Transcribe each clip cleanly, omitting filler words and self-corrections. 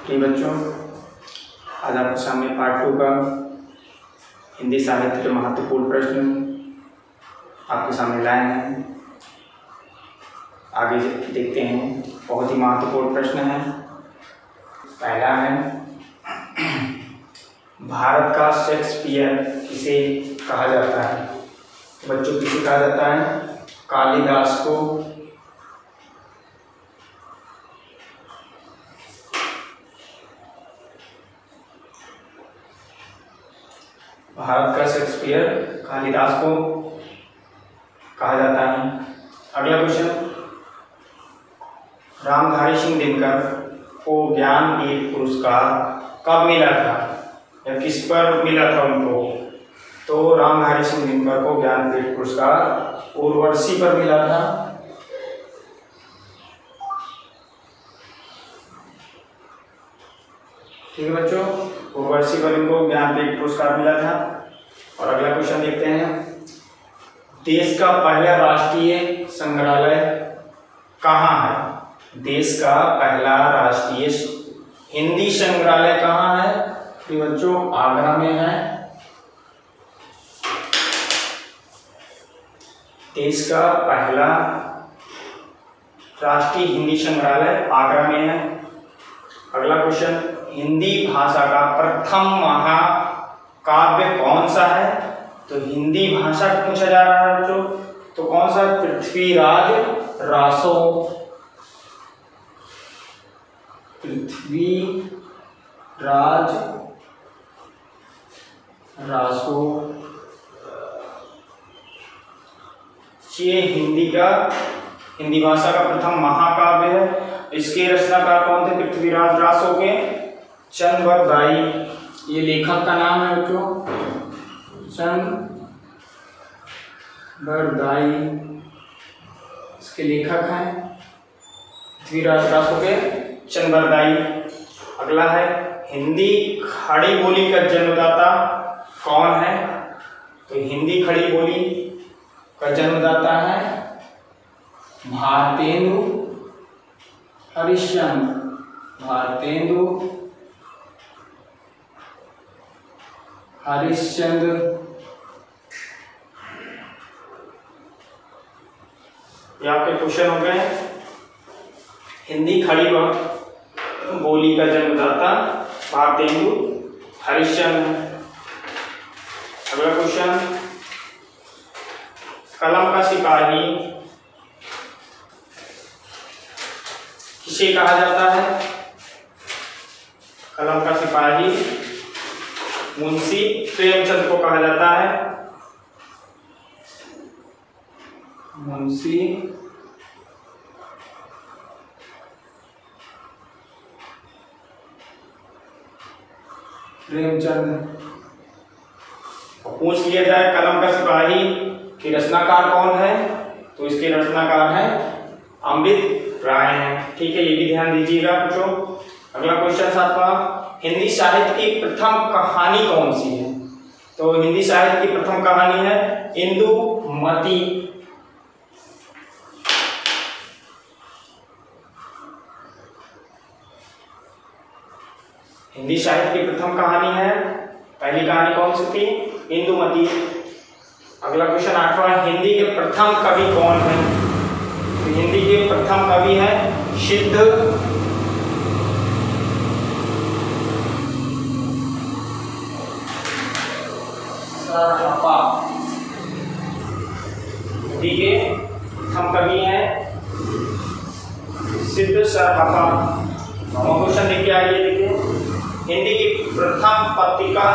ठीक बच्चों, आज आपके सामने पार्ट 2 का हिंदी साहित्य के महत्वपूर्ण प्रश्न आपके सामने लाए हैं। आगे देखते हैं। बहुत ही महत्वपूर्ण प्रश्न है। पहला है, भारत का शेक्सपियर किसे कहा जाता है? बच्चों, किसे कहा जाता है? कालिदास को। भारत का शेक्सपियर कालिदास को कहा जाता है। अगला क्वेश्चन, रामधारी सिंह दिनकर को ज्ञानपीठ पुरस्कार कब मिला था या किस पर मिला था उनको? तो रामधारी सिंह दिनकर को ज्ञानपीठ पुरस्कार उर्वशी पर मिला था। ठीक है बच्चों, उर्वशी पर इनको ज्ञानपीठ पुरस्कार मिला था। और अगला क्वेश्चन देखते हैं, देश का पहला राष्ट्रीय संग्रहालय कहाँ है? देश का पहला राष्ट्रीय हिंदी संग्रहालय कहाँ है? तो बच्चों, आगरा में है। देश का पहला राष्ट्रीय हिंदी संग्रहालय आगरा में है। अगला क्वेश्चन, हिंदी भाषा का प्रथम महाकाव्य कौन सा है? तो हिंदी भाषा पूछा जा रहा है बच्चों, तो कौन सा? पृथ्वीराज रासो। पृथ्वीराज रासो ये हिंदी भाषा का प्रथम महाकाव्य है। इसके रचनाकार कौन थे? पृथ्वीराज रासो के चंद्रबरदाई, ये लेखक का नाम है बच्चों, चंद्रबरदाई इसके लेखक हैं, पृथ्वीराज रासो के चंद्रबरदाई। अगला है, हिंदी खड़ी बोली का जन्मदाता कौन है? तो हिंदी खड़ी बोली का जन्मदाता है भारतेंदु हरिश्चंद्र। भारतेंदु हरिश्चंद्र। ये आपके क्वेश्चन हो गए। हिंदी खड़ी बोली का जन्मदाता भारतेंदु हरिश्चंद्र। अगला क्वेश्चन, कलम का सिपाही किसे कहा जाता है? कलम का सिपाही मुंशी प्रेमचंद को कहा जाता है। मुंशी प्रेमचंद। पूछ लिया जाए कलम का सिपाही की रचनाकार कौन है? तो इसके रचनाकार हैं अमृत राय हैं। ठीक है, ये भी ध्यान दीजिएगा बच्चों। अगला क्वेश्चन 7वां, हिंदी साहित्य की प्रथम कहानी कौन सी है? तो हिंदी साहित्य की प्रथम कहानी है इंदुमती। हिंदी साहित्य की प्रथम कहानी है, पहली कहानी कौन सी थी? इंदुमती। अगला क्वेश्चन 8वां, हिंदी के प्रथम कवि कौन है? तो हिंदी के प्रथम कवि है सिद्ध सरहपा। हिंदी के प्रथम कवि हैं सिद्ध सरहपा। क्वेश्चन देखिए, आइए देखिए, हिंदी की प्रथम पत्रिका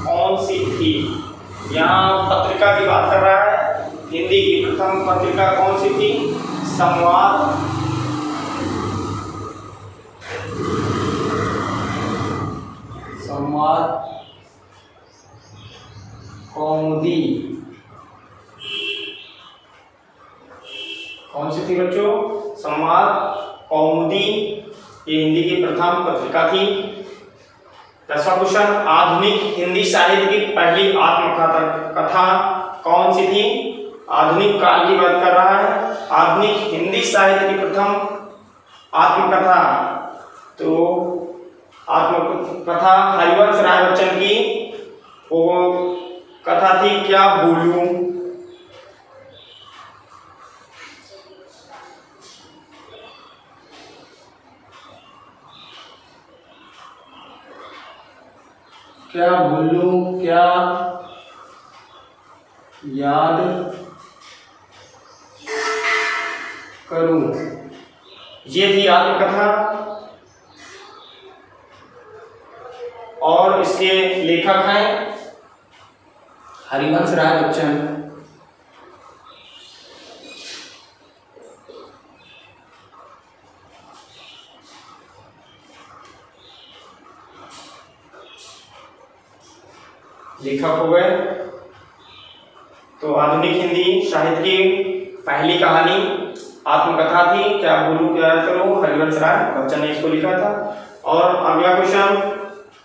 कौन सी थी? यहाँ पत्रिका की बात कर रहा है। हिंदी की प्रथम पत्रिका कौन सी थी? संवाद। संवाद कौमुदी कौन सी थी बच्चों? संवाद कौमुदी, ये हिंदी की प्रथम पत्रिका थी। 10वां क्वेश्चन, आधुनिक हिंदी साहित्य की पहली आत्मकथा कौन सी थी? आधुनिक काल की बात कर रहा है। आधुनिक हिंदी साहित्य की प्रथम आत्मकथा तो आत्मकथा हरिवंश राय बच्चन की वो कथा थी क्या बोलूं। क्या बोलूं क्या याद करूं, ये थी आत्मकथा। और इसके लेखक हैं हरिवंश राय बच्चन। लेखक हो गए। तो आधुनिक हिंदी साहित्य की पहली कहानी आत्मकथा थी क्या बोलूं क्या करूं, हरिवंश राय बच्चन ने इसको लिखा था। और अगला क्वेश्चन,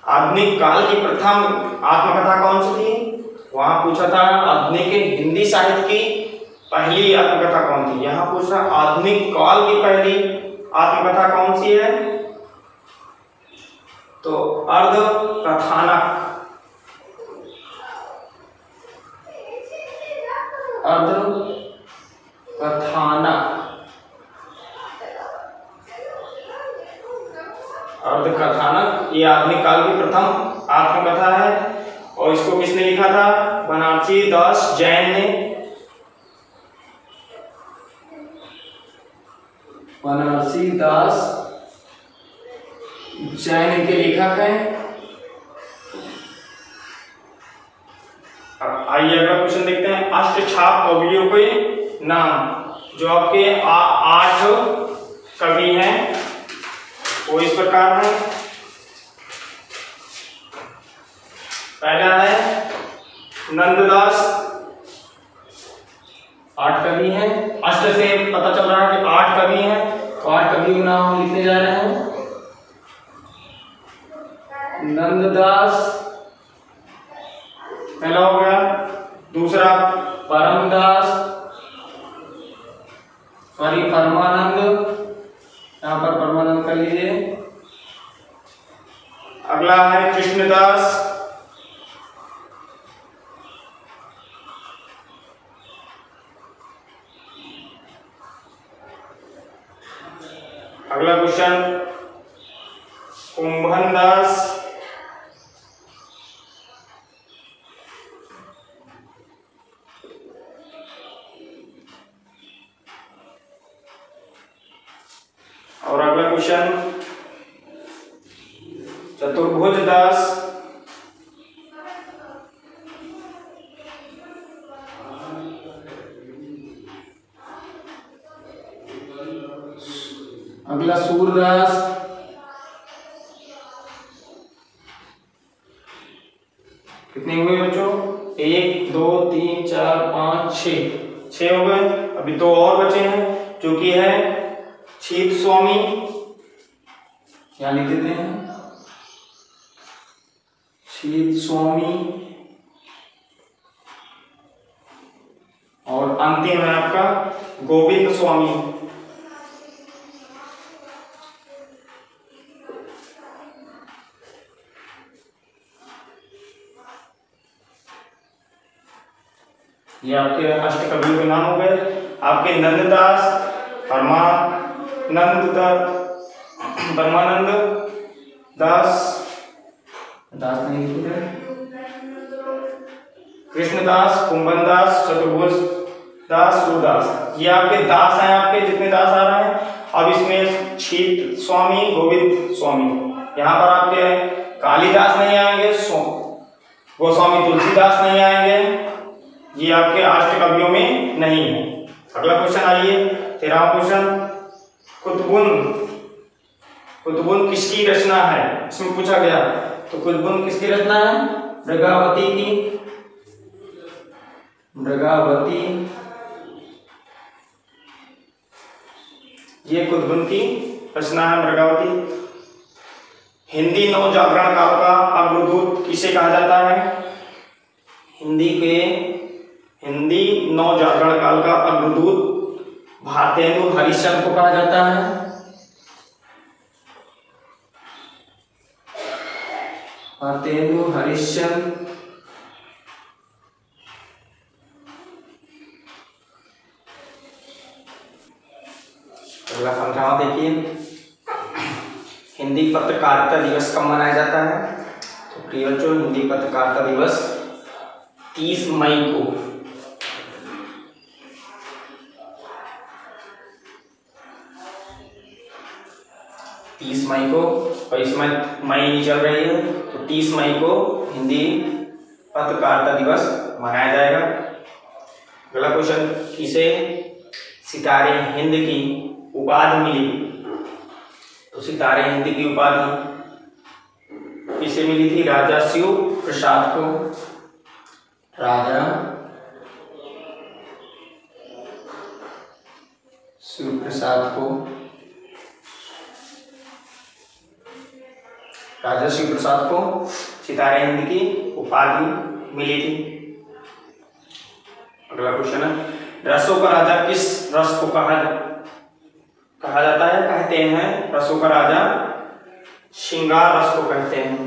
आधुनिक काल की प्रथम आत्मकथा कौन सी थी? वहां पूछा था आधुनिक हिंदी साहित्य की पहली आत्मकथा कौन थी। यहां पूछा आधुनिक काल की पहली आत्मकथा कौन सी है? तो अर्ध कथानक, अर्ध कथानक, अर्ध कथानक ये आधुनिक काल की प्रथम आत्मकथा है। और इसको किसने लिखा था? बनारसी दास जैन ने। बनारसी दास जैन के लेखक हैं। आइए अगला क्वेश्चन देखते हैं, अष्टछाप कवियों के नाम। जो आपके 8 कवि हैं वो इस प्रकार है। पहला है नंददास, 8 कवि हैं। अष्ट से पता चल रहा है कि 8 कवि हैं, तो 8 कवियों के नाम हम लिखने जा रहे हैं। नंददास पहला हो गया। दूसरा परमदास, सॉरी परमानंद, यहां पर परमानंद कर लीजिए। अगला है कृष्णदास, अगला क्वेश्चन कुंभन दास, और अगला क्वेश्चन चतुर्भुज दास, अगला सूरदास, कितने हुए बच्चों? 1 2 3 4 5 6 हो गए। अभी 2 और बचे हैं जो कि है छीत स्वामी, क्या लिख देते हैं? छीत स्वामी। और अंतिम है आपका गोविंद स्वामी। ये आपके अष्ट कवियों के नाम हो गए। आपके नंददास, परमानंद दास, दास नहीं लिखे, कृष्णदास, कुंभन दास, चतुर्भुज दास, सूरदास, ये आपके दास हैं। आपके जितने दास आ रहे हैं। अब इसमें छीत स्वामी, गोविंद स्वामी, यहाँ पर आपके कालिदास नहीं आएंगे, गोस्वामी तुलसीदास नहीं आएंगे, ये आपके अष्ट कवियों में नहीं है। अगला क्वेश्चन आइए 13वां क्वेश्चन, कुतुबुन किसकी रचना है? इसमें पूछा गया। तो कुतुबुन किसकी रचना है? मृगावती की। मृगावती, ये कुतुबुन की रचना है मृगावती। हिंदी नव जागरण काल का अग्रदूत किसे कहा जाता है? हिंदी नव जागरण काल का अग्रदूत भारतेंदु हरिश्चंद्र को कहा जाता है। भारतेंदु हरिश्चंद्र। अगला 15वां देखिए, हिंदी पत्रकारिता दिवस कब मनाया जाता है? तो प्रिय बच्चों, हिंदी पत्रकारिता दिवस 30 मई को 30 मई को, और इस मई नहीं चल रही है तो 30 मई को हिंदी पत्रकारिता दिवस मनाया जाएगा। अगला क्वेश्चन, किसे सितारे हिंद की उपाधि मिली? तो सितारे हिंद की उपाधि किसे मिली थी? राजा शिव प्रसाद को। राजा शिव प्रसाद को, राजा शिव प्रसाद को सितारे हिंद की उपाधि मिली थी। अगला क्वेश्चन है, रसों का राजा किस रस को कहा जाता है? कहते हैं रसों का राजा श्रृंगार रस को कहते हैं।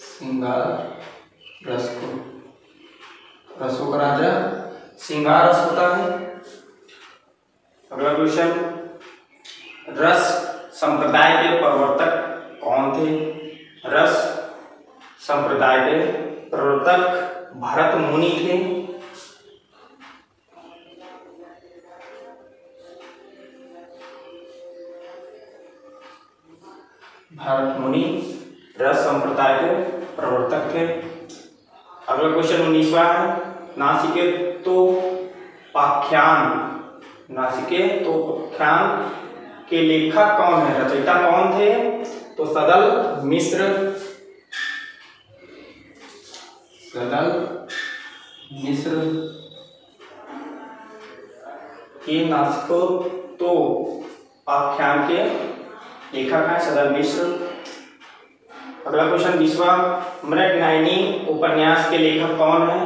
श्रृंगार रस को, रसों का राजा श्रृंगार रस होता है। अगला क्वेश्चन, रस संप्रदाय के प्रवर्तक कौन थे? रस संप्रदाय के प्रवर्तक भरत मुनि थे। भरत मुनि रस संप्रदाय के प्रवर्तक थे। अगला क्वेश्चन 19वां है, नासिकेतोपाख्यान के लेखक कौन है? रचयिता कौन थे? तो सदल मिश्र। सदल मिश्र के नासिकेतोपाख्यान के लेखक हैं सदल मिश्र। अगला क्वेश्चन 20वां, मृगनयनी उपन्यास के लेखक कौन है?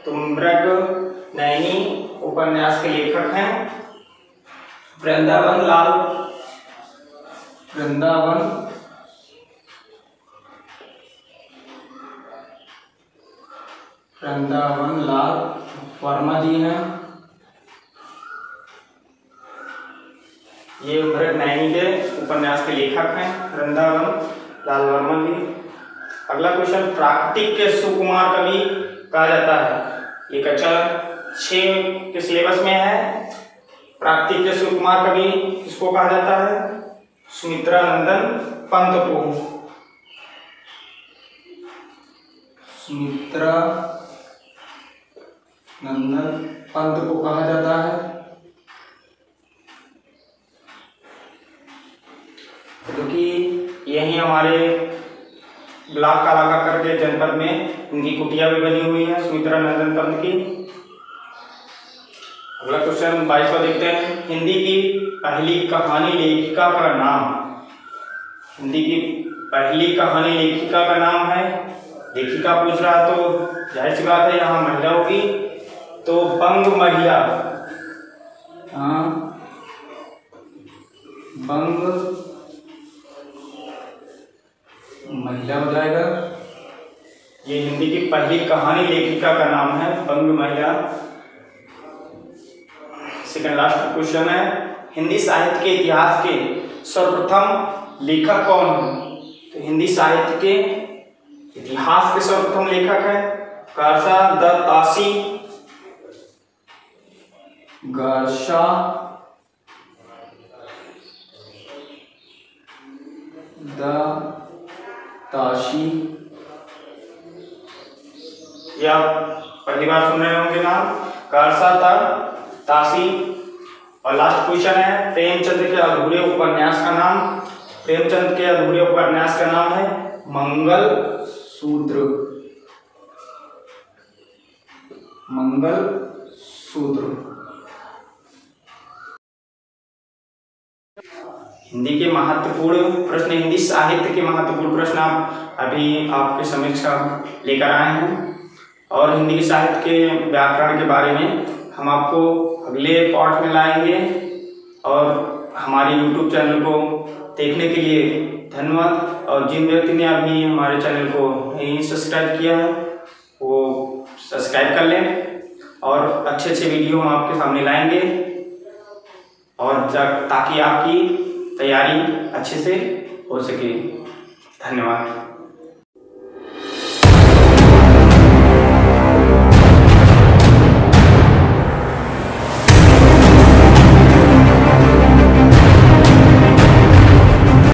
तो मृगनयनी उपन्यास के लेखक हैं वृंदावन लाल वर्मा जी हैं। ये मृगनयनी के उपन्यास के लेखक हैं वृंदावन लाल वर्मा जी। अगला क्वेश्चन, प्राकृतिक के सुकुमार कवि कहा जाता है? ये कक्षा 6 के सिलेबस में है। प्राकृतिक के सुकुमार कवि किसको कहा जाता है? सुमित्रा नंदन पंत को। सुमित्रा नंदन पंत को कहा जाता है। क्योंकि यही हमारे ब्लॉक कालाकाकर के जनपद में इनकी कुटिया भी बनी हुई है सुमित्रा नंदन पंत की। अगला क्वेश्चन 22वां देखते हैं, हिंदी की पहली कहानी लेखिका का नाम? हिंदी की पहली कहानी लेखिका का नाम है, लेखिका पूछ रहा तो जाहिर सी बात है यहाँ महिला होगी, तो बंग महिला। हाँ, बंग महिला हो जाएगा। ये हिंदी की पहली कहानी लेखिका का नाम है बंग महिला। सेकंड लास्ट क्वेश्चन है, हिंदी साहित्य के इतिहास के सर्वप्रथम लेखक कौन है? तो हिंदी साहित्य के इतिहास के सर्वप्रथम लेखक है Garcin de Tassy. Garcin de Tassy. ये आप पहली बार सुन रहे होंगे नाम, गार्सा द तासी। और लास्ट क्वेश्चन है, प्रेमचंद के अधूरे उपन्यास का नाम? प्रेमचंद के अधूरे उपन्यास का नाम है मंगल सूत्र। मंगल सूत्र। हिंदी के महत्वपूर्ण प्रश्न, हिंदी साहित्य के महत्वपूर्ण प्रश्न आप अभी आपके समक्ष लेकर आए हैं। और हिंदी साहित्य के व्याकरण के बारे में हम आपको अगले पार्ट में लाएंगे। और हमारे YouTube चैनल को देखने के लिए धन्यवाद। और जिन व्यक्ति ने अभी हमारे चैनल को नहीं सब्सक्राइब किया है वो सब्सक्राइब कर लें, और अच्छे अच्छे वीडियो हम आपके सामने लाएंगे, और ताकि आपकी तैयारी अच्छे से हो सके। धन्यवाद।